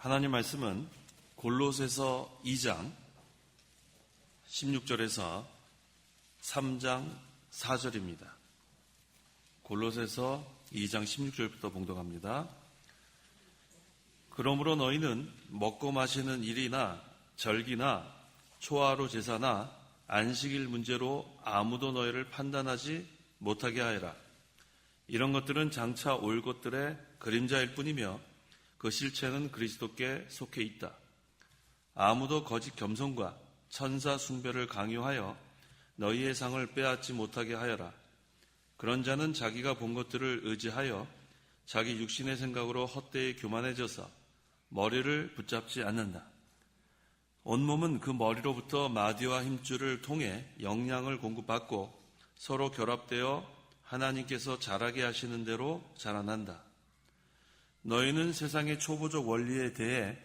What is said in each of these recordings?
하나님 말씀은 골로새서 2장 16절에서 3장 4절입니다. 골로새서 2장 16절부터 봉독합니다. 그러므로 너희는 먹고 마시는 일이나 절기나 초하루 제사나 안식일 문제로 아무도 너희를 판단하지 못하게 하여라. 이런 것들은 장차 올 것들의 그림자일 뿐이며 그 실체는 그리스도께 속해 있다. 아무도 거짓 겸손과 천사 숭배를 강요하여 너희의 상을 빼앗지 못하게 하여라. 그런 자는 자기가 본 것들을 의지하여 자기 육신의 생각으로 헛되이 교만해져서 머리를 붙잡지 않는다. 온몸은 그 머리로부터 마디와 힘줄을 통해 영양을 공급받고 서로 결합되어 하나님께서 자라게 하시는 대로 자라난다. 너희는 세상의 초보적 원리에 대해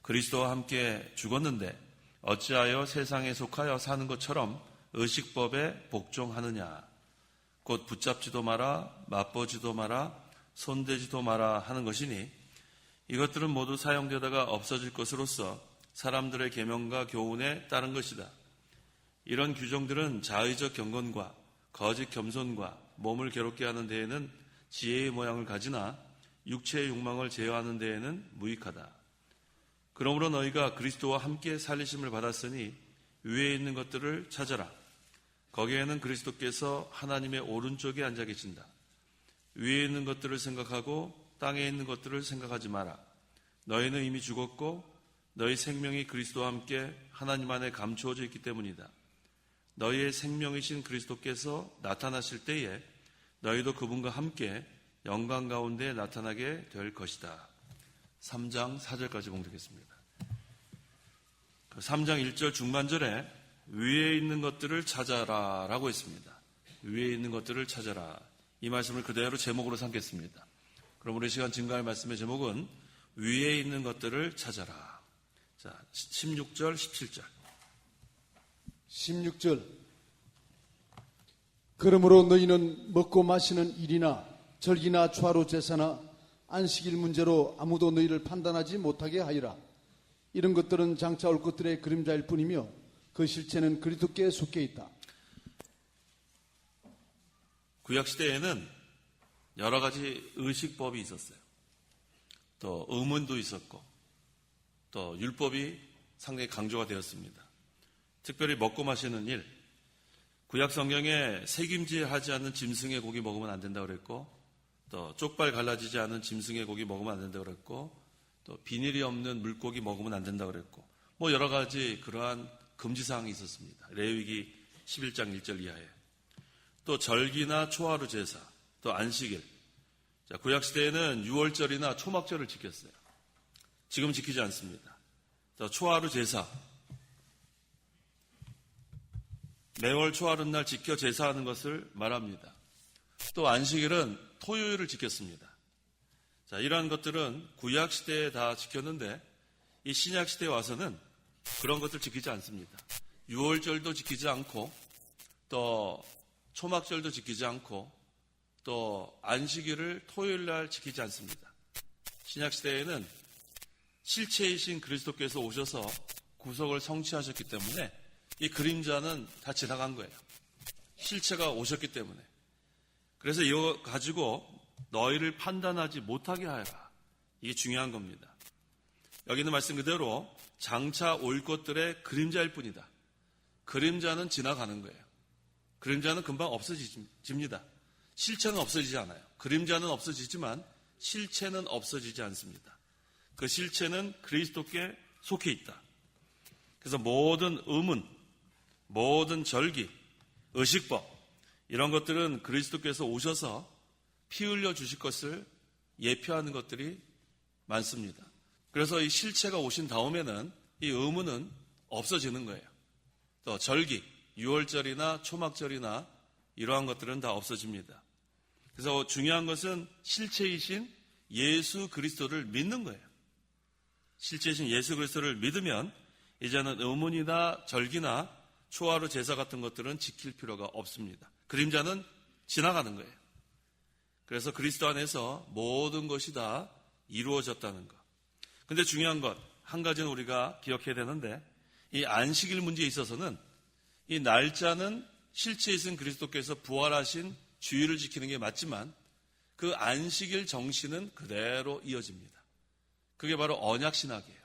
그리스도와 함께 죽었는데 어찌하여 세상에 속하여 사는 것처럼 의식법에 복종하느냐. 곧 붙잡지도 마라, 맛보지도 마라, 손대지도 마라 하는 것이니 이것들은 모두 사용되다가 없어질 것으로서 사람들의 계명과 교훈에 따른 것이다. 이런 규정들은 자의적 경건과 거짓 겸손과 몸을 괴롭게 하는 데에는 지혜의 모양을 가지나 육체의 욕망을 제어하는 데에는 무익하다. 그러므로 너희가 그리스도와 함께 살리심을 받았으니 위에 있는 것들을 찾아라. 거기에는 그리스도께서 하나님의 오른쪽에 앉아 계신다. 위에 있는 것들을 생각하고 땅에 있는 것들을 생각하지 마라. 너희는 이미 죽었고 너희 생명이 그리스도와 함께 하나님 안에 감추어져 있기 때문이다. 너희의 생명이신 그리스도께서 나타나실 때에 너희도 그분과 함께 영광 가운데 나타나게 될 것이다. 3장 4절까지 봉독했습니다. 3장 1절 중반절에 위에 있는 것들을 찾아라 라고 했습니다. 위에 있는 것들을 찾아라. 이 말씀을 그대로 제목으로 삼겠습니다. 그럼 우리 시간 증거할 말씀의 제목은 위에 있는 것들을 찾아라. 자, 16절, 17절. 16절. 그러므로 너희는 먹고 마시는 일이나 절기나 초하루 제사나 안식일 문제로 아무도 너희를 판단하지 못하게 하리라. 이런 것들은 장차 올 것들의 그림자일 뿐이며 그 실체는 그리스도께 속해 있다. 구약시대에는 여러 가지 의식법이 있었어요. 또 의문도 있었고 또 율법이 상당히 강조가 되었습니다. 특별히 먹고 마시는 일, 구약 성경에 새김질하지 않은 짐승의 고기 먹으면 안 된다고 그랬고, 또 쪽발 갈라지지 않은 짐승의 고기 먹으면 안 된다고 그랬고, 또 비닐이 없는 물고기 먹으면 안 된다고 그랬고, 뭐 여러 가지 그러한 금지사항이 있었습니다. 레위기 11장 1절 이하에. 또 절기나 초하루 제사, 또 안식일. 자, 구약시대에는 유월절이나 초막절을 지켰어요. 지금 지키지 않습니다. 또 초하루 제사. 매월 초하룻날 지켜 제사하는 것을 말합니다. 또 안식일은 토요일을 지켰습니다. 자, 이러한 것들은 구약시대에 다 지켰는데 이 신약시대에 와서는 그런 것들 지키지 않습니다. 유월절도 지키지 않고 또 초막절도 지키지 않고 또 안식일을 토요일날 지키지 않습니다. 신약시대에는 실체이신 그리스도께서 오셔서 구속을 성취하셨기 때문에 이 그림자는 다 지나간 거예요. 실체가 오셨기 때문에. 그래서 이거 가지고 너희를 판단하지 못하게 하여라. 이게 중요한 겁니다. 여기는 말씀 그대로 장차 올 것들의 그림자일 뿐이다. 그림자는 지나가는 거예요. 그림자는 금방 없어집니다. 실체는 없어지지 않아요. 그림자는 없어지지만 실체는 없어지지 않습니다. 그 실체는 그리스도께 속해 있다. 그래서 모든 의문, 모든 절기, 의식법 이런 것들은 그리스도께서 오셔서 피 흘려 주실 것을 예표하는 것들이 많습니다. 그래서 이 실체가 오신 다음에는 이 의문은 없어지는 거예요. 또 절기, 유월절이나 초막절이나 이러한 것들은 다 없어집니다. 그래서 중요한 것은 실체이신 예수 그리스도를 믿는 거예요. 실체이신 예수 그리스도를 믿으면 이제는 의문이나 절기나 초하루 제사 같은 것들은 지킬 필요가 없습니다. 그림자는 지나가는 거예요. 그래서 그리스도 안에서 모든 것이 다 이루어졌다는 것. 근데 중요한 것, 한 가지는 우리가 기억해야 되는데, 이 안식일 문제에 있어서는 이 날짜는 실체 있은 그리스도께서 부활하신 주일을 지키는 게 맞지만 그 안식일 정신은 그대로 이어집니다. 그게 바로 언약신학이에요.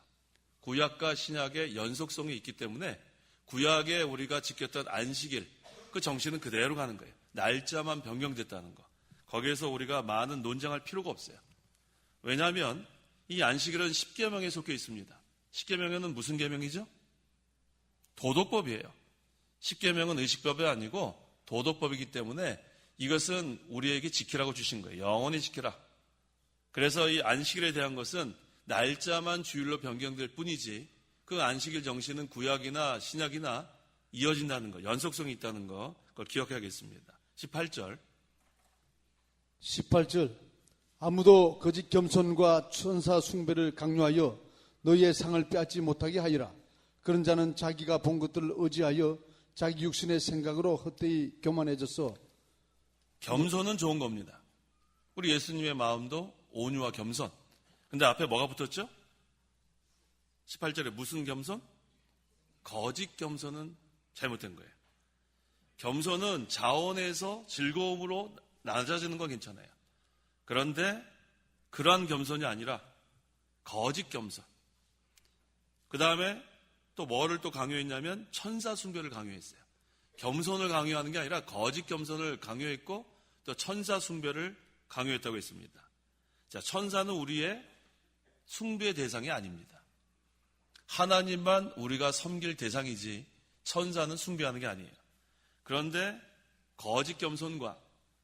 구약과 신약의 연속성이 있기 때문에 구약에 우리가 지켰던 안식일, 그 정신은 그대로 가는 거예요. 날짜만 변경됐다는 거. 거기에서 우리가 많은 논쟁할 필요가 없어요. 왜냐하면 이 안식일은 십계명에 속해 있습니다. 십계명에는 무슨 계명이죠? 도덕법이에요. 십계명은 의식법이 아니고 도덕법이기 때문에 이것은 우리에게 지키라고 주신 거예요. 영원히 지키라. 그래서 이 안식일에 대한 것은 날짜만 주일로 변경될 뿐이지 그 안식일 정신은 구약이나 신약이나 이어진다는 거, 연속성이 있다는 거, 그걸 기억해야겠습니다. 18절. 아무도 거짓 겸손과 천사 숭배를 강요하여 너희의 상을 빼앗지 못하게 하리라. 그런 자는 자기가 본 것들을 의지하여 자기 육신의 생각으로 헛되이 교만해져서. 겸손은 좋은 겁니다. 우리 예수님의 마음도 온유와 겸손. 근데 앞에 뭐가 붙었죠? 18절에 무슨 겸손? 거짓 겸손은 잘못된 거예요. 겸손은 자원에서 즐거움으로 낮아지는 건 괜찮아요. 그런데 그러한 겸손이 아니라 거짓 겸손. 그 다음에 또 뭐를 또 강요했냐면 천사 숭배를 강요했어요. 겸손을 강요하는 게 아니라 거짓 겸손을 강요했고 또 천사 숭배를 강요했다고 했습니다. 자, 천사는 우리의 숭배의 대상이 아닙니다. 하나님만 우리가 섬길 대상이지 천사는 숭배하는 게 아니에요. 그런데 거짓 겸손과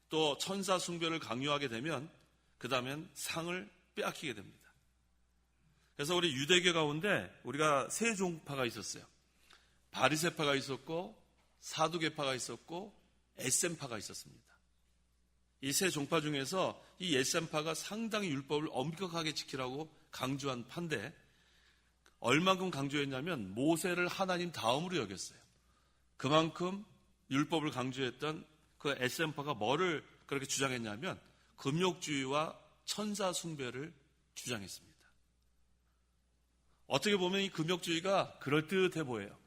또 천사 숭배를 강요하게 되면 그 다음엔 상을 빼앗기게 됩니다. 그래서 우리 유대교 가운데 우리가 세 종파가 있었어요. 바리새파가 있었고 사두개파가 있었고 에셈파가 있었습니다. 이 세 종파 중에서 이 에셈파가 상당히 율법을 엄격하게 지키라고 강조한 파인데 얼만큼 강조했냐면 모세를 하나님 다음으로 여겼어요. 그만큼 율법을 강조했던 그 에셈파가 뭐를 그렇게 주장했냐면 금욕주의와 천사 숭배를 주장했습니다. 어떻게 보면 이 금욕주의가 그럴듯해 보여요.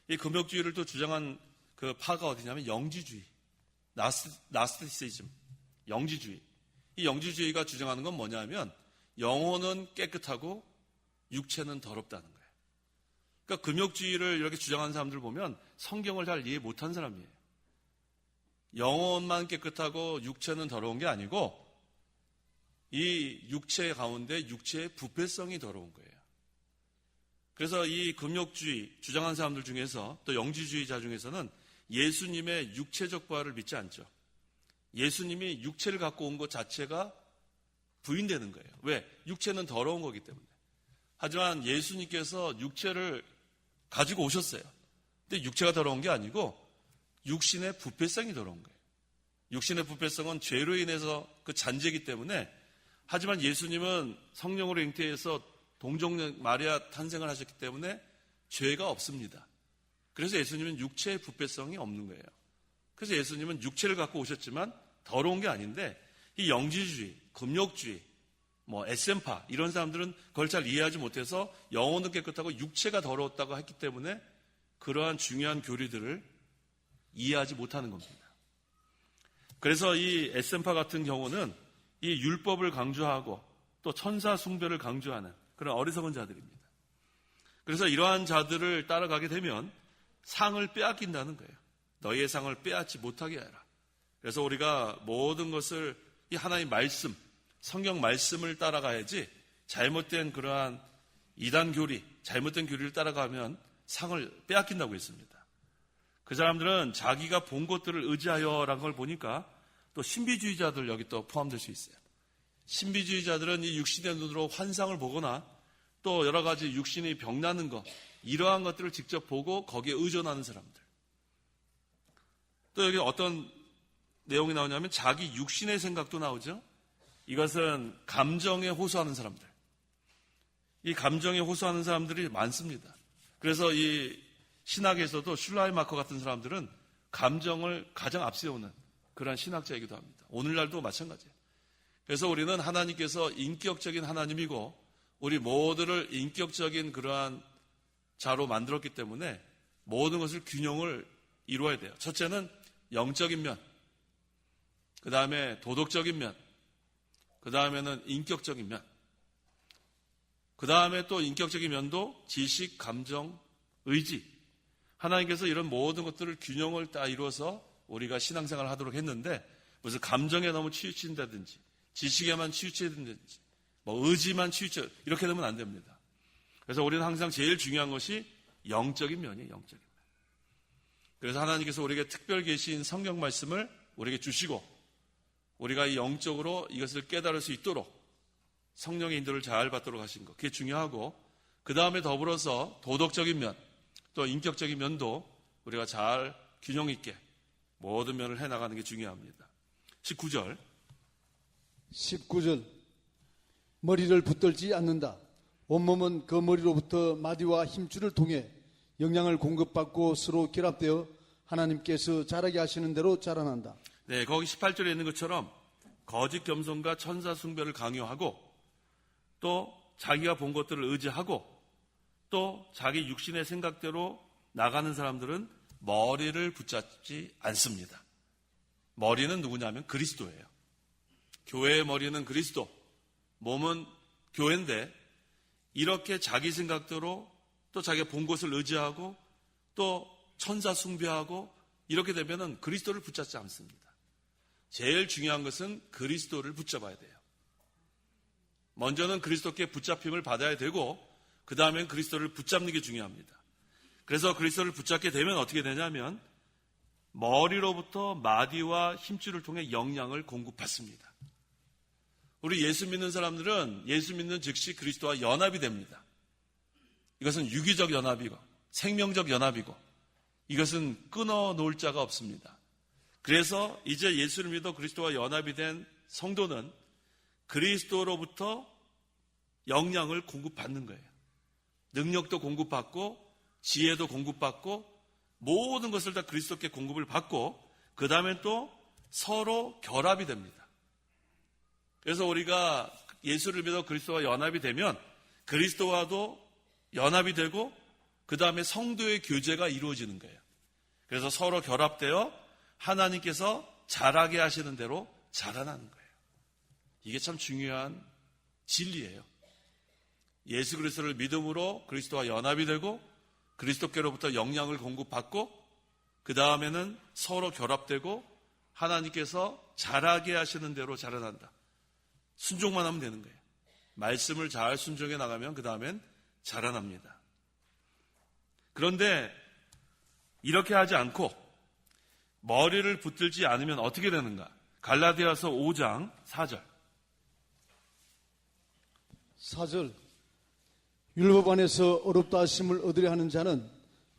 이 금욕주의를 또 주장한 그 파가 어디냐면 영지주의, 나스티시즘, 영지주의. 이 영지주의가 주장하는 건 뭐냐면 영혼은 깨끗하고 육체는 더럽다는 거예요. 그러니까 금욕주의를 이렇게 주장하는 사람들 보면 성경을 잘 이해 못한 사람이에요. 영혼만 깨끗하고 육체는 더러운 게 아니고 이 육체 가운데 육체의 부패성이 더러운 거예요. 그래서 이 금욕주의 주장하는 사람들 중에서 또 영지주의자 중에서는 예수님의 육체적 부활을 믿지 않죠. 예수님이 육체를 갖고 온 것 자체가 부인되는 거예요. 왜? 육체는 더러운 거기 때문에. 하지만 예수님께서 육체를 가지고 오셨어요. 근데 육체가 더러운 게 아니고 육신의 부패성이 더러운 거예요. 육신의 부패성은 죄로 인해서 그 잔재이기 때문에 하지만 예수님은 성령으로 잉태해서 동정녀 마리아 탄생을 하셨기 때문에 죄가 없습니다. 그래서 예수님은 육체의 부패성이 없는 거예요. 그래서 예수님은 육체를 갖고 오셨지만 더러운 게 아닌데 이 영지주의, 금욕주의, 에셈파 이런 사람들은 그걸 잘 이해하지 못해서 영혼은 깨끗하고 육체가 더러웠다고 했기 때문에 그러한 중요한 교리들을 이해하지 못하는 겁니다. 그래서 이 에셈파 같은 경우는 이 율법을 강조하고 또 천사 숭배를 강조하는 그런 어리석은 자들입니다. 그래서 이러한 자들을 따라가게 되면 상을 빼앗긴다는 거예요. 너희의 상을 빼앗지 못하게 하라. 그래서 우리가 모든 것을 이 하나님의 말씀, 성경 말씀을 따라가야지 잘못된 그러한 이단 교리, 잘못된 교리를 따라가면 상을 빼앗긴다고 했습니다. 그 사람들은 자기가 본 것들을 의지하여라는 걸 보니까 또 신비주의자들 여기 또 포함될 수 있어요. 신비주의자들은 이 육신의 눈으로 환상을 보거나 또 여러 가지 육신이 병나는 것, 이러한 것들을 직접 보고 거기에 의존하는 사람들. 또 여기 어떤 내용이 나오냐면 자기 육신의 생각도 나오죠. 이것은 감정에 호소하는 사람들. 이 감정에 호소하는 사람들이 많습니다. 그래서 이 신학에서도 슐라이마커 같은 사람들은 감정을 가장 앞세우는 그런 신학자이기도 합니다. 오늘날도 마찬가지예요. 그래서 우리는 하나님께서 인격적인 하나님이고 우리 모두를 인격적인 그러한 자로 만들었기 때문에 모든 것을 균형을 이루어야 돼요. 첫째는 영적인 면, 그 다음에 도덕적인 면, 그 다음에는 인격적인 면, 그 다음에 또 인격적인 면도 지식, 감정, 의지. 하나님께서 이런 모든 것들을 균형을 다 이루어서 우리가 신앙생활을 하도록 했는데 무슨 감정에 너무 치우친다든지 지식에만 치우친다든지 뭐 의지만 치우쳐 이렇게 되면 안 됩니다. 그래서 우리는 항상 제일 중요한 것이 영적인 면이에요. 영적인 면. 그래서 하나님께서 우리에게 특별 계신 성경 말씀을 우리에게 주시고 우리가 이 영적으로 이것을 깨달을 수 있도록 성령의 인도를 잘 받도록 하신 것, 그게 중요하고 그 다음에 더불어서 도덕적인 면, 또 인격적인 면도 우리가 잘 균형 있게 모든 면을 해나가는 게 중요합니다. 19절 머리를 붙들지 않는다. 온몸은 그 머리로부터 마디와 힘줄을 통해 영양을 공급받고 서로 결합되어 하나님께서 자라게 하시는 대로 자라난다. 네, 거기 18절에 있는 것처럼 거짓 겸손과 천사 숭배를 강요하고 또 자기가 본 것들을 의지하고 또 자기 육신의 생각대로 나가는 사람들은 머리를 붙잡지 않습니다. 머리는 누구냐면 그리스도예요. 교회의 머리는 그리스도, 몸은 교회인데 이렇게 자기 생각대로 또 자기가 본 것을 의지하고 또 천사 숭배하고 이렇게 되면은 그리스도를 붙잡지 않습니다. 제일 중요한 것은 그리스도를 붙잡아야 돼요. 먼저는 그리스도께 붙잡힘을 받아야 되고 그 다음엔 그리스도를 붙잡는 게 중요합니다. 그래서 그리스도를 붙잡게 되면 어떻게 되냐면 머리로부터 마디와 힘줄을 통해 영양을 공급받습니다. 우리 예수 믿는 사람들은 예수 믿는 즉시 그리스도와 연합이 됩니다. 이것은 유기적 연합이고 생명적 연합이고 이것은 끊어놓을 자가 없습니다. 그래서 이제 예수를 믿어 그리스도와 연합이 된 성도는 그리스도로부터 영양을 공급받는 거예요. 능력도 공급받고 지혜도 공급받고 모든 것을 다 그리스도께 공급을 받고 그 다음에 또 서로 결합이 됩니다. 그래서 우리가 예수를 믿어 그리스도와 연합이 되면 그리스도와도 연합이 되고 그 다음에 성도의 교제가 이루어지는 거예요. 그래서 서로 결합되어 하나님께서 자라게 하시는 대로 자라나는 거예요. 이게 참 중요한 진리예요. 예수 그리스도를 믿음으로 그리스도와 연합이 되고 그리스도께로부터 영양을 공급받고 그 다음에는 서로 결합되고 하나님께서 자라게 하시는 대로 자라난다. 순종만 하면 되는 거예요. 말씀을 잘 순종해 나가면 그 다음엔 자라납니다. 그런데 이렇게 하지 않고 머리를 붙들지 않으면 어떻게 되는가? 갈라디아서 5장 4절. 4절 율법 안에서 어렵다 하심을 얻으려 하는 자는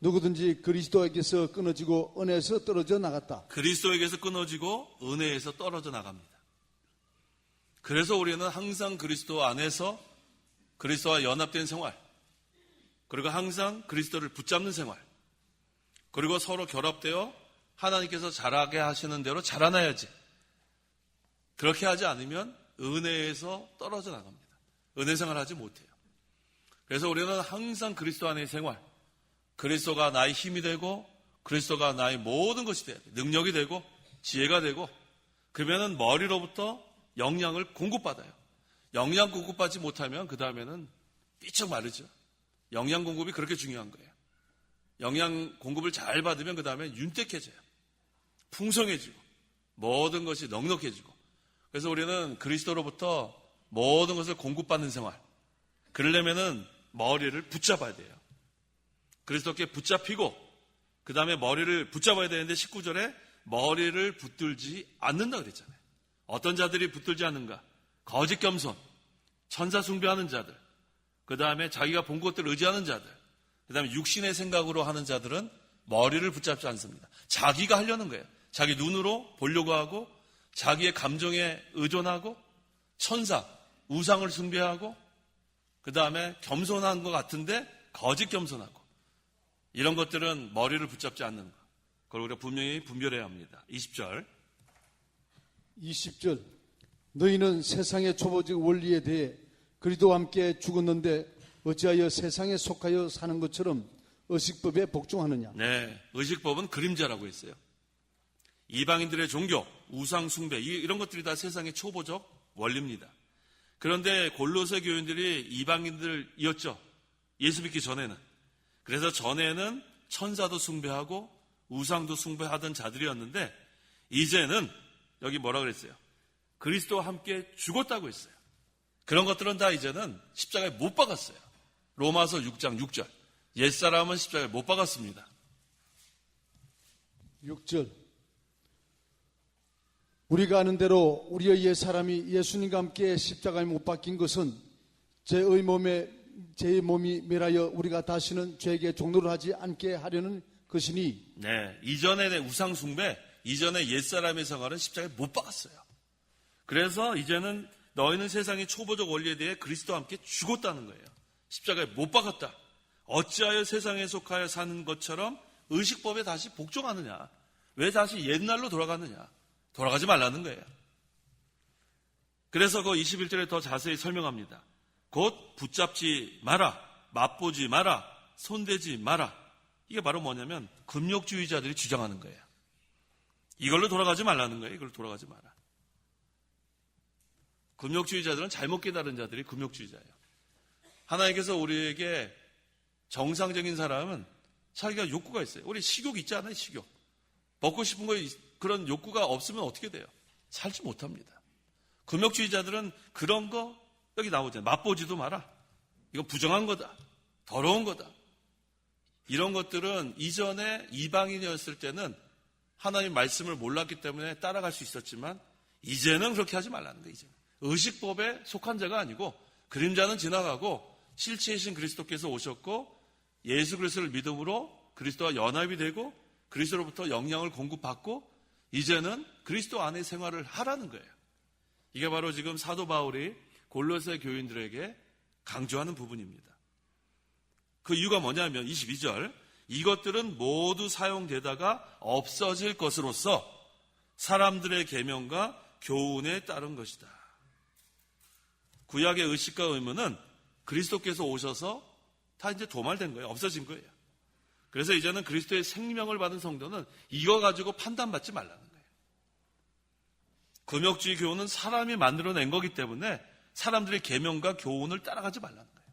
누구든지 그리스도에게서 끊어지고 은혜에서 떨어져 나갔다. 그리스도에게서 끊어지고 은혜에서 떨어져 나갑니다. 그래서 우리는 항상 그리스도 안에서 그리스도와 연합된 생활, 그리고 항상 그리스도를 붙잡는 생활, 그리고 서로 결합되어 하나님께서 자라게 하시는 대로 자라나야지. 그렇게 하지 않으면 은혜에서 떨어져 나갑니다. 은혜 생활하지 못해요. 그래서 우리는 항상 그리스도 안의 생활, 그리스도가 나의 힘이 되고 그리스도가 나의 모든 것이 돼야 돼. 능력이 되고 지혜가 되고 그러면은 머리로부터 영양을 공급받아요. 영양 공급받지 못하면 그 다음에는 삐쩍 마르죠. 영양 공급이 그렇게 중요한 거예요. 영양 공급을 잘 받으면 그 다음에 윤택해져요. 풍성해지고 모든 것이 넉넉해지고 그래서 우리는 그리스도로부터 모든 것을 공급받는 생활, 그러려면은 머리를 붙잡아야 돼요. 그리스도께 붙잡히고 그 다음에 머리를 붙잡아야 되는데 19절에 머리를 붙들지 않는다 그랬잖아요. 어떤 자들이 붙들지 않는가? 거짓 겸손, 천사 숭배하는 자들, 그 다음에 자기가 본 것들을 의지하는 자들, 그 다음에 육신의 생각으로 하는 자들은 머리를 붙잡지 않습니다. 자기가 하려는 거예요. 자기 눈으로 보려고 하고 자기의 감정에 의존하고 천사, 우상을 숭배하고 그 다음에 겸손한 것 같은데 거짓 겸손하고 이런 것들은 머리를 붙잡지 않는 것. 그걸 우리가 분명히 분별해야 합니다. 20절 너희는 세상의 초보적 원리에 대해 그리스도와 함께 죽었는데 어찌하여 세상에 속하여 사는 것처럼 의식법에 복종하느냐. 네, 의식법은 그림자라고 했어요. 이방인들의 종교, 우상 숭배 이런 것들이 다 세상의 초보적 원리입니다. 그런데 골로새 교인들이 이방인들이었죠. 예수 믿기 전에는. 그래서 전에는 천사도 숭배하고 우상도 숭배하던 자들이었는데 이제는 여기 뭐라 그랬어요? 그리스도와 함께 죽었다고 했어요. 그런 것들은 다 이제는 십자가에 못 박았어요. 로마서 6장 6절. 옛사람은 십자가에 못 박았습니다. 6절. 우리가 아는 대로 우리의 옛사람이 예수님과 함께 십자가에 못 박힌 것은 제 몸이 멸하여 우리가 다시는 죄에게 종노를 하지 않게 하려는 것이니. 네, 이전의 우상 숭배, 이전의 옛사람의 생활은 십자가에 못 박았어요. 그래서 이제는 너희는 세상의 초보적 원리에 대해 그리스도와 함께 죽었다는 거예요. 십자가에 못 박았다. 어찌하여 세상에 속하여 사는 것처럼 의식법에 다시 복종하느냐. 왜 다시 옛날로 돌아가느냐. 돌아가지 말라는 거예요. 그래서 그 21절에 더 자세히 설명합니다. 곧 붙잡지 마라, 맛보지 마라, 손대지 마라. 이게 바로 뭐냐면 금욕주의자들이 주장하는 거예요. 이걸로 돌아가지 말라는 거예요. 이걸로 돌아가지 마라. 금욕주의자들은 잘못 깨달은 자들이 금욕주의자예요. 하나님께서 우리에게 정상적인 사람은 자기가 욕구가 있어요. 우리 식욕 있지 않아요? 식욕. 먹고 싶은 거 그런 욕구가 없으면 어떻게 돼요? 살지 못합니다. 금욕주의자들은 그런 거 여기 나오잖아요. 맛보지도 마라. 이거 부정한 거다. 더러운 거다. 이런 것들은 이전에 이방인이었을 때는 하나님 말씀을 몰랐기 때문에 따라갈 수 있었지만 이제는 그렇게 하지 말라는 거예요. 이제는. 의식법에 속한 자가 아니고 그림자는 지나가고 실체이신 그리스도께서 오셨고 예수 그리스도를 믿음으로 그리스도와 연합이 되고 그리스도로부터 영향을 공급받고 이제는 그리스도 안에 생활을 하라는 거예요. 이게 바로 지금 사도 바울이 골로새 교인들에게 강조하는 부분입니다. 그 이유가 뭐냐면 22절 이것들은 모두 사용되다가 없어질 것으로서 사람들의 계명과 교훈에 따른 것이다. 구약의 의식과 의무는 그리스도께서 오셔서 다 이제 도말된 거예요. 없어진 거예요. 그래서 이제는 그리스도의 생명을 받은 성도는 이거 가지고 판단받지 말라는 거예요. 금욕주의 교훈은 사람이 만들어낸 거기 때문에 사람들의 계명과 교훈을 따라가지 말라는 거예요.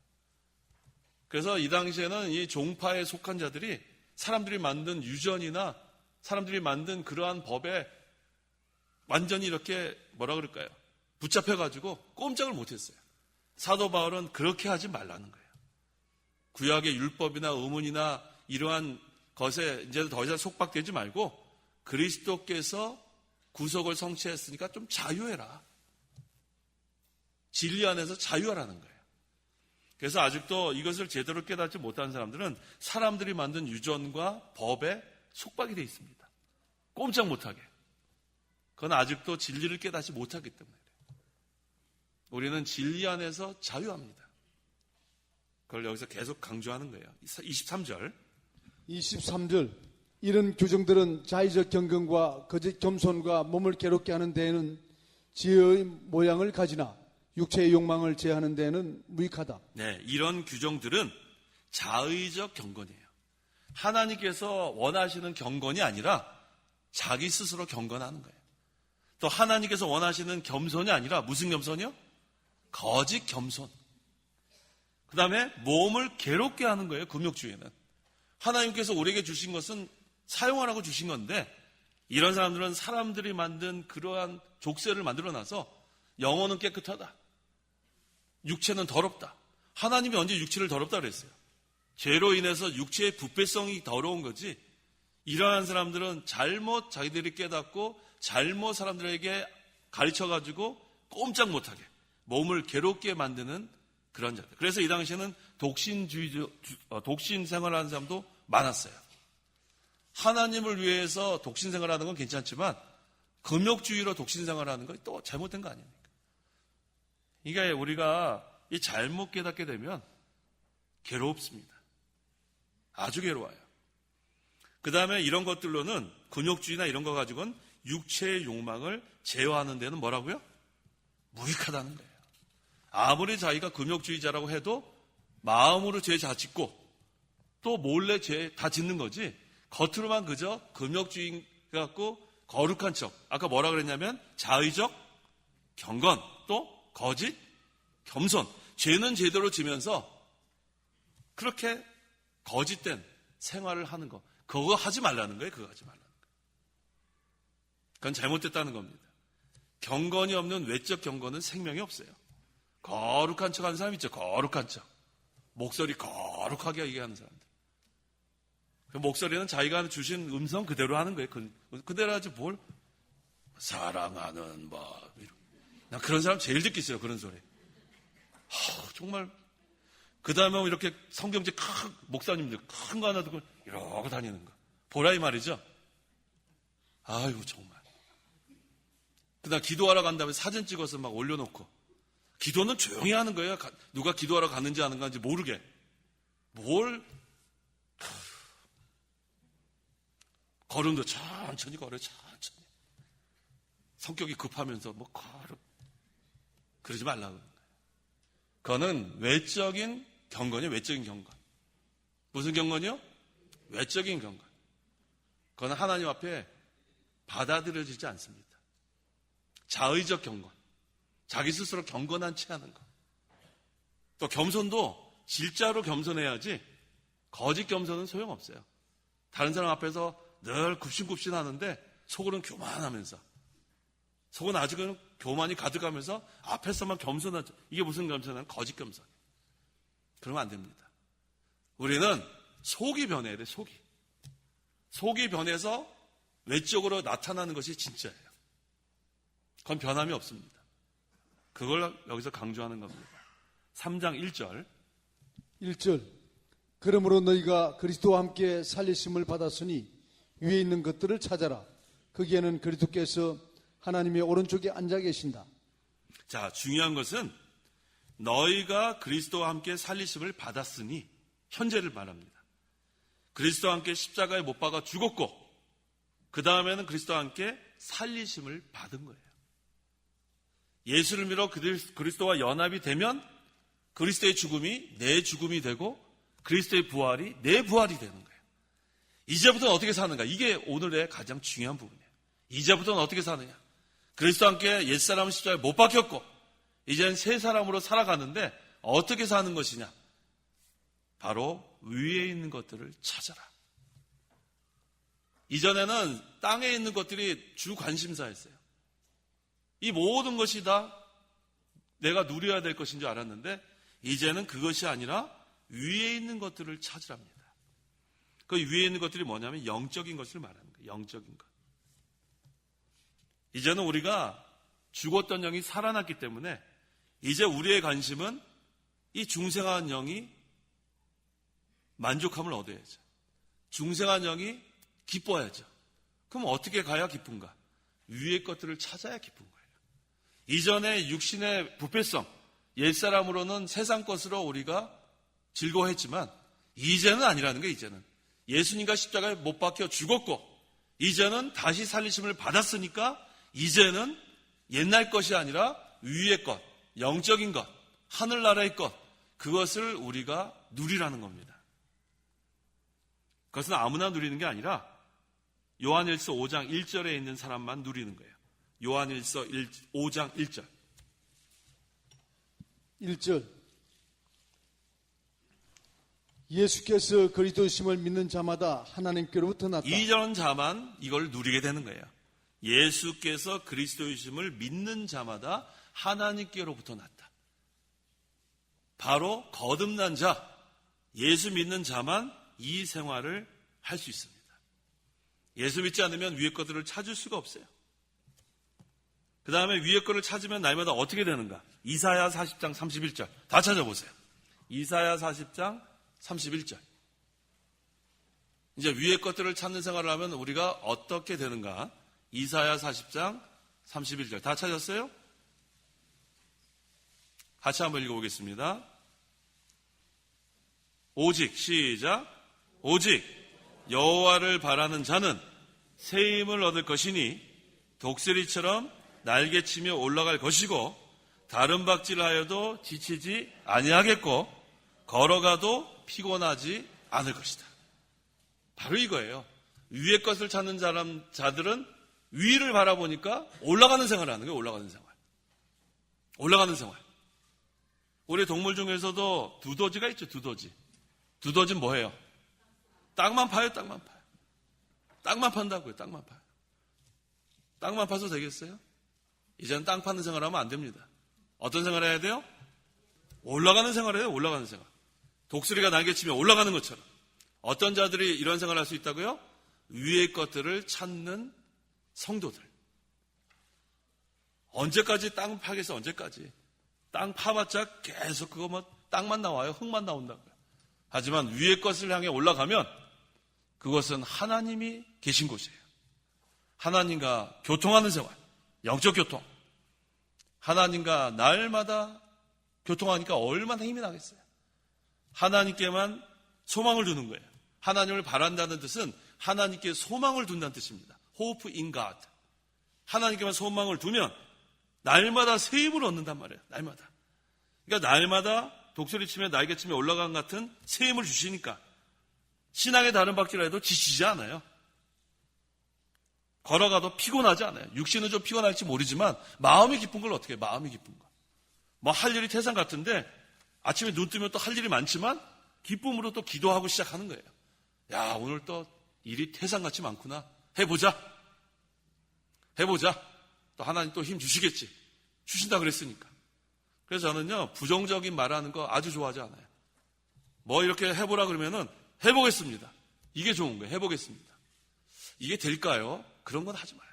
그래서 이 당시에는 이 종파에 속한 자들이 사람들이 만든 유전이나 사람들이 만든 그러한 법에 완전히 이렇게 뭐라 그럴까요? 붙잡혀가지고 꼼짝을 못했어요. 사도 바울은 그렇게 하지 말라는 거예요. 구약의 율법이나 의문이나 이러한 것에 이제 더 이상 속박되지 말고 그리스도께서 구속을 성취했으니까 좀 자유해라. 진리 안에서 자유하라는 거예요. 그래서 아직도 이것을 제대로 깨닫지 못한 사람들은 사람들이 만든 유전과 법에 속박이 되어 있습니다. 꼼짝 못하게. 그건 아직도 진리를 깨닫지 못하기 때문에 그래요. 우리는 진리 안에서 자유합니다. 그걸 여기서 계속 강조하는 거예요. 23절. 이런 규정들은 자의적 경건과 거짓 겸손과 몸을 괴롭게 하는 데에는 지혜의 모양을 가지나 육체의 욕망을 제하는 데에는 무익하다. 네, 이런 규정들은 자의적 경건이에요. 하나님께서 원하시는 경건이 아니라 자기 스스로 경건하는 거예요. 또 하나님께서 원하시는 겸손이 아니라 무슨 겸손이요? 거짓 겸손. 그 다음에 몸을 괴롭게 하는 거예요. 금욕주의는. 하나님께서 우리에게 주신 것은 사용하라고 주신 건데 이런 사람들은 사람들이 만든 그러한 족쇄를 만들어놔서 영혼은 깨끗하다. 육체는 더럽다. 하나님이 언제 육체를 더럽다 그랬어요? 죄로 인해서 육체의 부패성이 더러운 거지. 이러한 사람들은 잘못 자기들이 깨닫고 잘못 사람들에게 가르쳐가지고 꼼짝 못하게 몸을 괴롭게 만드는 그런 자들. 그래서 이 당시에는 독신 생활하는 사람도 많았어요. 하나님을 위해서 독신 생활하는 건 괜찮지만 금욕주의로 독신 생활하는 건 또 잘못된 거 아닙니까? 그러니까 우리가 이 잘못 깨닫게 되면 괴롭습니다. 아주 괴로워요. 그 다음에 이런 것들로는 금욕주의나 이런 거 가지고는 육체의 욕망을 제어하는 데는 뭐라고요? 무익하다는 거예요. 아무리 자기가 금욕주의자라고 해도 마음으로 죄 다 짓고 또 몰래 죄 다 짓는 거지, 겉으로만 그저 금욕주의 갖고 거룩한 척, 아까 뭐라 그랬냐면 자의적 경건, 또 거짓 겸손, 죄는 제대로 지면서 그렇게 거짓된 생활을 하는 거, 그거 하지 말라는 거예요. 그거 하지 말라는 거예요. 그건 잘못됐다는 겁니다. 경건이 없는 외적 경건은 생명이 없어요. 거룩한 척 하는 사람 있죠. 거룩한 척. 목소리 거룩하게 얘기하는 사람들. 그 목소리는 자기가 주신 음성 그대로 하는 거예요. 그대로 하지 뭘 사랑하는 뭐 나 그런 사람 제일 듣기 싫어요. 그런 소리. 정말. 그 다음에 이렇게 성경책 큰 목사님들 큰 거 하나 들고 이러고 다니는 거 보라 이 말이죠. 아유 정말. 그다음 기도하러 간 다음에 사진 찍어서 막 올려놓고, 기도는 조용히 하는 거예요. 누가 기도하러 갔는지 안 갔는지 모르게. 뭘 걸음도 천천히 걸어요. 천천히. 성격이 급하면서 뭐 그러지 말라고. 그거는 외적인 경건이에요. 외적인 경건. 무슨 경건이요? 외적인 경건. 그건 하나님 앞에 받아들여지지 않습니다. 자의적 경건. 자기 스스로 경건한 채 하는 것. 또 겸손도 진짜로 겸손해야지 거짓 겸손은 소용없어요. 다른 사람 앞에서 늘 굽신굽신 하는데 속으로는 교만하면서, 속은 아직은 교만이 가득하면서 앞에서만 겸손하죠. 이게 무슨 겸손은 거짓 겸손. 그러면 안 됩니다. 우리는 속이 변해야 돼. 속이 변해서 외적으로 나타나는 것이 진짜예요. 그건 변함이 없습니다. 그걸 여기서 강조하는 겁니다. 3장 1절. 1절. 그러므로 너희가 그리스도와 함께 살리심을 받았으니 위에 있는 것들을 찾아라. 거기에는 그리스도께서 하나님의 오른쪽에 앉아 계신다. 자, 중요한 것은 너희가 그리스도와 함께 살리심을 받았으니, 현재를 말합니다. 그리스도와 함께 십자가에 못 박아 죽었고 그 다음에는 그리스도와 함께 살리심을 받은 거예요. 예수를 믿어 그리스도와 연합이 되면 그리스도의 죽음이 내 죽음이 되고 그리스도의 부활이 내 부활이 되는 거예요. 이제부터는 어떻게 사는가? 이게 오늘의 가장 중요한 부분이에요. 이제부터는 어떻게 사느냐? 그리스도와 함께 옛사람은 십자가에 못 박혔고 이제는 새 사람으로 살아가는데 어떻게 사는 것이냐? 바로 위에 있는 것들을 찾아라. 이전에는 땅에 있는 것들이 주 관심사였어요. 이 모든 것이 다 내가 누려야 될 것인 줄 알았는데 이제는 그것이 아니라 위에 있는 것들을 찾으랍니다. 그 위에 있는 것들이 뭐냐면 영적인 것을 말하는 거예요. 영적인 것. 이제는 우리가 죽었던 영이 살아났기 때문에 이제 우리의 관심은 이 중생한 영이 만족함을 얻어야죠. 중생한 영이 기뻐야죠. 그럼 어떻게 가야 기쁜가? 위의 것들을 찾아야 기쁜 거예요. 이전에 육신의 부패성, 옛사람으로는 세상 것으로 우리가 즐거워했지만 이제는 아니라는 거예요. 이제는 예수님과 십자가에 못 박혀 죽었고 이제는 다시 살리심을 받았으니까 이제는 옛날 것이 아니라 위의 것, 영적인 것, 하늘나라의 것, 그것을 우리가 누리라는 겁니다. 그것은 아무나 누리는 게 아니라 요한일서 5장 1절에 있는 사람만 누리는 거예요. 요한일서 5장 1절. 1절. 예수께서 그리스도심을 믿는 자마다 하나님께로부터 났다. 이런 자만 이걸 누리게 되는 거예요. 예수께서 그리스도이심을 믿는 자마다 하나님께로부터 났다. 바로 거듭난 자, 예수 믿는 자만 이 생활을 할 수 있습니다. 예수 믿지 않으면 위의 것들을 찾을 수가 없어요. 그 다음에 위의 것을 찾으면 날마다 어떻게 되는가? 이사야 40장 31절 다 찾아보세요. 이사야 40장 31절. 이제 위의 것들을 찾는 생활을 하면 우리가 어떻게 되는가? 이사야 40장 31절 다 찾았어요? 같이 한번 읽어보겠습니다. 오직 시작. 오직 여호와를 바라는 자는 새 힘을 얻을 것이니 독수리처럼 날개치며 올라갈 것이고 다른 박질하여도 지치지 아니하겠고 걸어가도 피곤하지 않을 것이다. 바로 이거예요. 위의 것을 찾는 자들은 위를 바라보니까 올라가는 생활을 하는 거예요. 올라가는 생활. 올라가는 생활. 우리 동물 중에서도 두더지가 있죠. 두더지. 두더지는 뭐예요? 땅만 파요. 땅만 파요. 땅만 판다고요. 땅만 파요. 땅만 파서 되겠어요? 이제는 땅 파는 생활하면 안 됩니다. 어떤 생활 해야 돼요? 올라가는 생활이에요. 올라가는 생활. 독수리가 날개치며 올라가는 것처럼. 어떤 자들이 이런 생활을 할 수 있다고요? 위의 것들을 찾는 성도들. 언제까지 땅 파겠어? 언제까지? 땅 파봤자 계속 그거 뭐 땅만 나와요. 흙만 나온다고요. 하지만 위의 것을 향해 올라가면 그것은 하나님이 계신 곳이에요. 하나님과 교통하는 생활. 영적 교통. 하나님과 날마다 교통하니까 얼마나 힘이 나겠어요. 하나님께만 소망을 두는 거예요. 하나님을 바란다는 뜻은 하나님께 소망을 둔다는 뜻입니다. Hope in God. 하나님께만 소망을 두면 날마다 새 힘을 얻는단 말이에요. 날마다. 그러니까 날마다 독수리치며 날개치며 올라간 같은 새 힘을 주시니까 신앙의 다른 박질을 해도 지치지 않아요. 걸어가도 피곤하지 않아요. 육신은 좀 피곤할지 모르지만 마음이 기쁜 걸 어떻게 해요? 마음이 기쁜 거. 뭐 할 일이 태산 같은데 아침에 눈 뜨면 또 할 일이 많지만 기쁨으로 또 기도하고 시작하는 거예요. 야, 오늘 또 일이 태산같이 많구나. 해보자. 또 하나님 또 힘 주시겠지. 주신다 그랬으니까. 그래서 저는요, 부정적인 말하는 거 아주 좋아하지 않아요. 뭐 이렇게 해보라 그러면은 해보겠습니다. 이게 좋은 거예요. 해보겠습니다. 이게 될까요? 그런 건 하지 마요.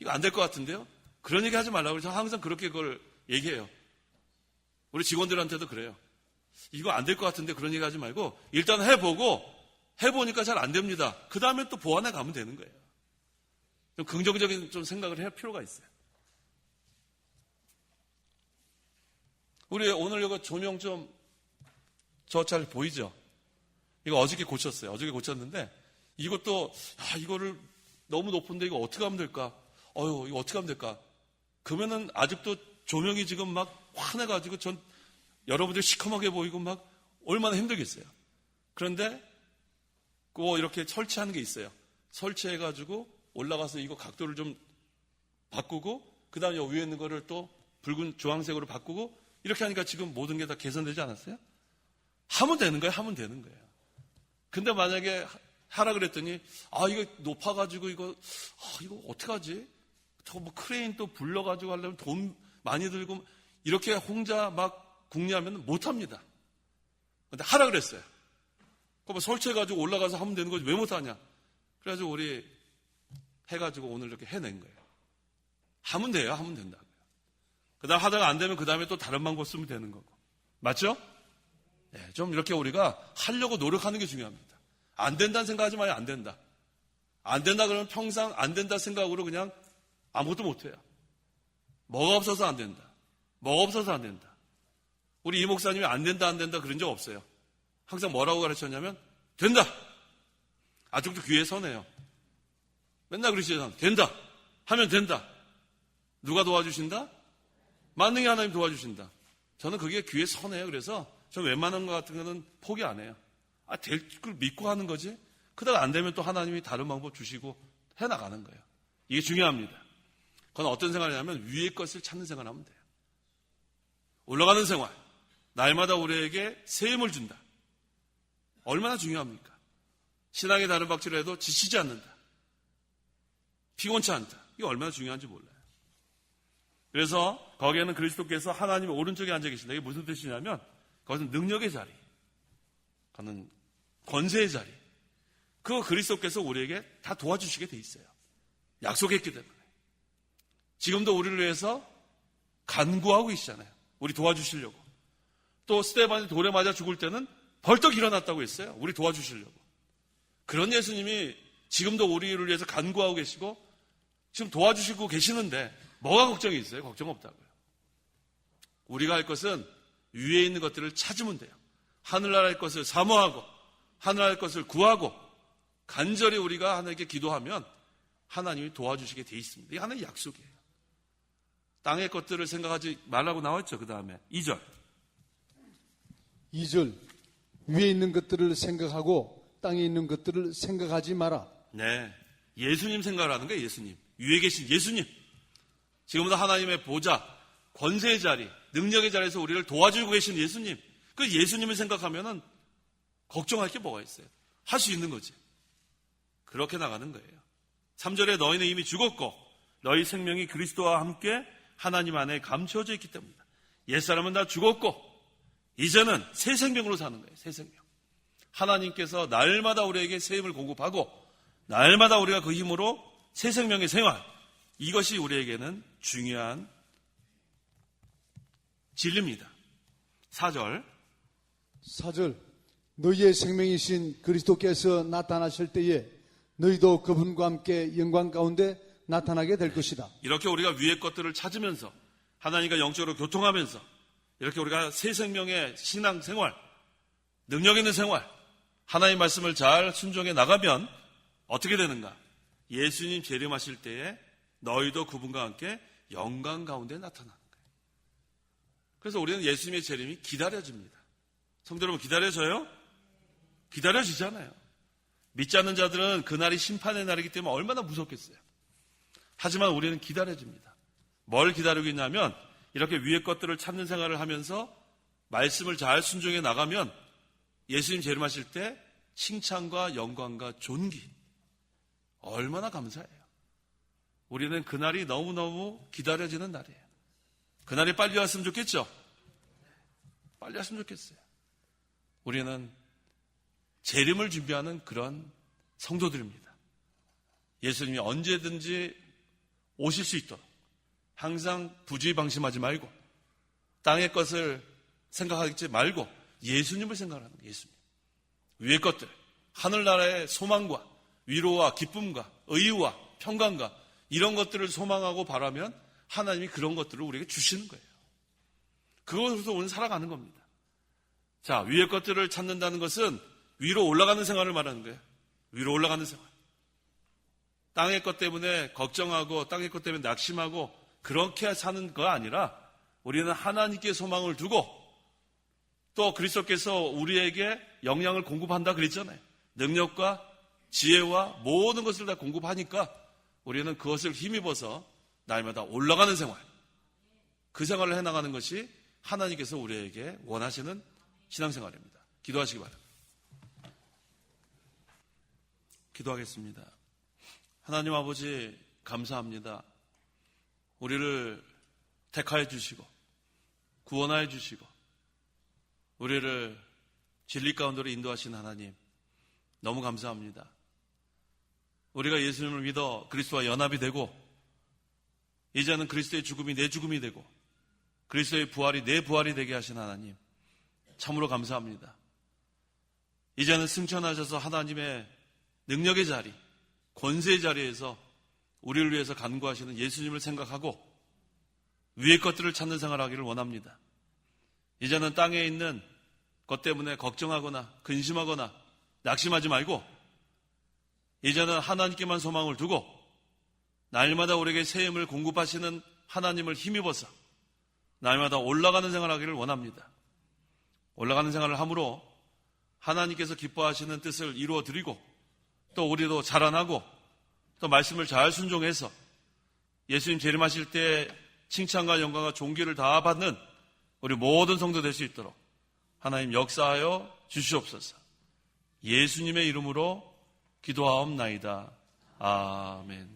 이거 안 될 것 같은데요? 그런 얘기 하지 말라고 해서 항상 그렇게 그걸 얘기해요. 우리 직원들한테도 그래요. 이거 안 될 것 같은데 그런 얘기 하지 말고 일단 해보니까 잘 안 됩니다. 그 다음에 또 보완해 가면 되는 거예요. 좀 긍정적인 좀 생각을 할 필요가 있어요. 우리 오늘 이거 조명 좀 저 잘 보이죠? 이거 어저께 고쳤어요. 어저께 고쳤는데 이것도 이거를 너무 높은데 이거 어떻게 하면 될까? 이거 어떻게 하면 될까? 그러면은 아직도 조명이 지금 막 환해가지고 전 여러분들 시커멓게 보이고 막 얼마나 힘들겠어요. 그런데 그거 이렇게 설치하는 게 있어요. 설치해가지고 올라가서 이거 각도를 좀 바꾸고 그 다음에 위에 있는 거를 또 붉은 주황색으로 바꾸고 이렇게 하니까 지금 모든 게 다 개선되지 않았어요? 하면 되는 거예요. 하면 되는 거예요. 근데 만약에 하라 그랬더니 이거 높아가지고 이거 어떡하지? 저 뭐 크레인 또 불러가지고 하려면 돈 많이 들고 이렇게 혼자 막 궁리하면 못합니다. 근데 하라 그랬어요. 그거 설치해가지고 올라가서 하면 되는 거지 왜 못하냐? 그래가지고 우리 해가지고 오늘 이렇게 해낸 거예요. 하면 돼요. 하면 된다고요. 그 다음 하다가 안 되면 그 다음에 또 다른 방법 쓰면 되는 거고. 맞죠? 네, 좀 이렇게 우리가 하려고 노력하는 게 중요합니다. 안 된다는 생각하지 마요. 안 된다. 안 된다 그러면 평생 안 된다 생각으로 그냥 아무것도 못해요. 뭐가 없어서 안 된다. 뭐가 없어서 안 된다. 우리 이 목사님이 안 된다 그런 적 없어요. 항상 뭐라고 가르쳤냐면 된다. 아직도 귀에 서네요. 맨날 그러시잖아요. 된다. 하면 된다. 누가 도와주신다? 만능히 하나님 도와주신다. 저는 그게 귀에 서네요. 그래서 저 웬만한 것 같은 거는 포기 안 해요. 될 걸 믿고 하는 거지. 그러다가 안 되면 또 하나님이 다른 방법 주시고 해나가는 거예요. 이게 중요합니다. 그건 어떤 생활이냐면 위의 것을 찾는 생활을 하면 돼요. 올라가는 생활. 날마다 우리에게 새 힘을 준다. 얼마나 중요합니까? 신앙의 다른 박질을 해도 지치지 않는다. 피곤치 않다. 이게 얼마나 중요한지 몰라요. 그래서 거기에는 그리스도께서 하나님의 오른쪽에 앉아 계신다. 이게 무슨 뜻이냐면 그것은 능력의 자리. 그것은 권세의 자리. 그거 그리스도께서 우리에게 다 도와주시게 돼 있어요. 약속했기 때문에. 지금도 우리를 위해서 간구하고 계시잖아요. 우리 도와주시려고. 또 스데반이 돌에 맞아 죽을 때는 벌떡 일어났다고 했어요. 우리 도와주시려고. 그런 예수님이 지금도 우리를 위해서 간구하고 계시고 지금 도와주시고 계시는데 뭐가 걱정이 있어요? 걱정 없다고요. 우리가 할 것은 위에 있는 것들을 찾으면 돼요. 하늘나라의 것을 사모하고 하늘나라의 것을 구하고 간절히 우리가 하나님께 기도하면 하나님이 도와주시게 돼 있습니다. 이게 하나님의 약속이에요. 땅의 것들을 생각하지 말라고 나왔죠. 그 다음에 2절. 2절 위에 있는 것들을 생각하고 땅에 있는 것들을 생각하지 마라. 네, 예수님 생각을 하는 거예요. 예수님. 위에 계신 예수님. 지금부터 하나님의 보좌, 권세의 자리, 능력의 자리에서 우리를 도와주고 계신 예수님. 그 예수님을 생각하면은 걱정할 게 뭐가 있어요? 할 수 있는 거지. 그렇게 나가는 거예요. 3절에 너희는 이미 죽었고 너희 생명이 그리스도와 함께 하나님 안에 감춰져 있기 때문이다. 옛사람은 다 죽었고 이제는 새 생명으로 사는 거예요. 새 생명. 하나님께서 날마다 우리에게 새 힘을 공급하고 날마다 우리가 그 힘으로 새 생명의 생활, 이것이 우리에게는 중요한 진리입니다. 4절. 4절 너희의 생명이신 그리스도께서 나타나실 때에 너희도 그분과 함께 영광 가운데 나타나게 될 것이다. 이렇게 우리가 위의 것들을 찾으면서 하나님과 영적으로 교통하면서 이렇게 우리가 새 생명의 신앙 생활, 능력 있는 생활, 하나님의 말씀을 잘 순종해 나가면 어떻게 되는가? 예수님 재림하실 때에 너희도 그분과 함께 영광 가운데 나타나는 거예요. 그래서 우리는 예수님의 재림이 기다려집니다. 성도 여러분, 기다려져요? 기다려지잖아요. 믿지 않는 자들은 그날이 심판의 날이기 때문에 얼마나 무섭겠어요. 하지만 우리는 기다려집니다. 뭘 기다리고 있냐면 이렇게 위의 것들을 찾는 생활을 하면서 말씀을 잘 순종해 나가면 예수님 재림하실 때 칭찬과 영광과 존귀, 얼마나 감사해요. 우리는 그날이 너무너무 기다려지는 날이에요. 그날이 빨리 왔으면 좋겠죠? 빨리 왔으면 좋겠어요. 우리는 재림을 준비하는 그런 성도들입니다. 예수님이 언제든지 오실 수 있도록 항상 부지방심하지 말고 땅의 것을 생각하지 말고 예수님을 생각하는 거예요. 예수님. 위의 것들, 하늘나라의 소망과 위로와 기쁨과 의와 평강과 이런 것들을 소망하고 바라면 하나님이 그런 것들을 우리에게 주시는 거예요. 그것으로 오늘 살아가는 겁니다. 자, 위의 것들을 찾는다는 것은 위로 올라가는 생활을 말하는 거예요. 위로 올라가는 생활. 땅의 것 때문에 걱정하고 땅의 것 때문에 낙심하고 그렇게 사는 거 아니라 우리는 하나님께 소망을 두고 또 그리스도께서 우리에게 영향을 공급한다 그랬잖아요. 능력과 지혜와 모든 것을 다 공급하니까 우리는 그것을 힘입어서 날마다 올라가는 생활, 그 생활을 해나가는 것이 하나님께서 우리에게 원하시는 신앙생활입니다. 기도하시기 바랍니다. 기도하겠습니다. 하나님 아버지 감사합니다. 우리를 택하여 주시고 구원하여 주시고 우리를 진리 가운데로 인도하신 하나님 너무 감사합니다. 우리가 예수님을 믿어 그리스도와 연합이 되고 이제는 그리스도의 죽음이 내 죽음이 되고 그리스도의 부활이 내 부활이 되게 하신 하나님 참으로 감사합니다. 이제는 승천하셔서 하나님의 능력의 자리, 권세의 자리에서 우리를 위해서 간구하시는 예수님을 생각하고 위의 것들을 찾는 생활을 하기를 원합니다. 이제는 땅에 있는 것 때문에 걱정하거나 근심하거나 낙심하지 말고 이제는 하나님께만 소망을 두고 날마다 우리에게 새 힘을 공급하시는 하나님을 힘입어서 날마다 올라가는 생활을 하기를 원합니다. 올라가는 생활을 함으로 하나님께서 기뻐하시는 뜻을 이루어 드리고 또 우리도 자라나고 또 말씀을 잘 순종해서 예수님 재림하실 때 칭찬과 영광과 존귀를 다 받는 우리 모든 성도 될 수 있도록 하나님 역사하여 주시옵소서. 예수님의 이름으로 기도하옵나이다. 아멘.